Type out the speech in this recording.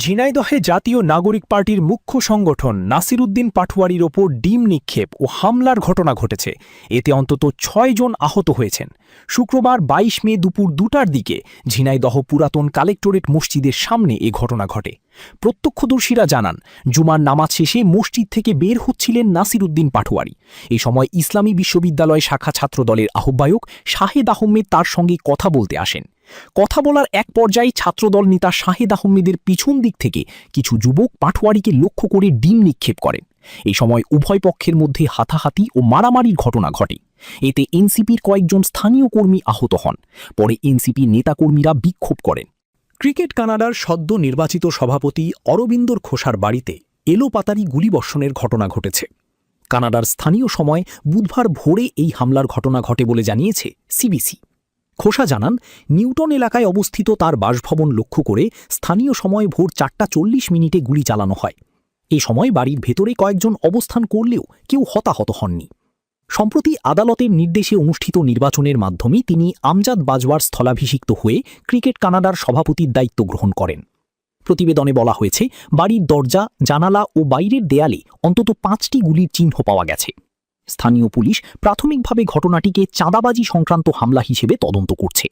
ঝিনাইদহে জাতীয় নাগরিক পার্টির মুখ্য সংগঠন নাসিরউদ্দিন পাটোয়ারীর ওপর ডিম নিক্ষেপ ও হামলার ঘটনা ঘটেছে। এতে অন্তত ৬ জন আহত হয়েছেন। শুক্রবার ২২ মে দুপুর ২টার দিকে ঝিনাইদহ পুরাতন কালেক্টরেট মসজিদের সামনে এ ঘটনা ঘটে। প্রত্যক্ষদর্শীরা জানান, জুমার নামাজ শেষে মসজিদ থেকে বের হচ্ছিলেন নাসিরউদ্দিন পাটোয়ারী। এই সময় ইসলামী বিশ্ববিদ্যালয় শাখা ছাত্রদলের আহ্বায়ক শাহেদ আহমেদ তার সঙ্গে কথা বলতে আসেন। কথা বলার এক পর্যায়ে ছাত্রদল নেতা শাহেদ আহমেদের পিছন দিক থেকে কিছু যুবক পাটোয়ারীকে লক্ষ্য করে ডিম নিক্ষেপ করেন। এই সময় উভয় পক্ষের মধ্যে হাতাহাতি ও মারামারির ঘটনা ঘটে। এতে এনসিপির কয়েকজন স্থানীয় কর্মী আহত হন। পরে এনসিপির নেতাকর্মীরা বিক্ষোভ করেন। ক্রিকেট কানাডার সদ্য নির্বাচিত সভাপতি অরবিন্দর খোসার বাড়িতে এলোপাতাড়ি গুলিবর্ষণের ঘটনা ঘটেছে। কানাডার স্থানীয় সময় বুধবার ভোরে এই হামলার ঘটনা ঘটে বলে জানিয়েছে সিবিসি। খোসা জানান, নিউটন এলাকায় অবস্থিত তার বাসভবন লক্ষ্য করে স্থানীয় সময় ভোর ৪টা ৪০ গুলি চালানো হয়। এ সময় বাড়ির ভেতরে কয়েকজন অবস্থান করলেও কেউ হতাহত হননি। সম্প্রতি আদালতের নির্দেশে অনুষ্ঠিত নির্বাচনের মাধ্যমে তিনি আমজাদ বাজওয়ার স্থলাভিষিক্ত হয়ে ক্রিকেট কানাডার সভাপতির দায়িত্ব গ্রহণ করেন। প্রতিবেদনে বলা হয়েছে, বাড়ির দরজা, জানালা ও বাইরের দেয়ালে অন্তত ৫টি গুলির চিহ্ন পাওয়া গেছে। স্থানীয় পুলিশ প্রাথমিকভাবে ঘটনাটিকে চাঁদাবাজি সংক্রান্ত হামলা হিসেবে তদন্ত করছে।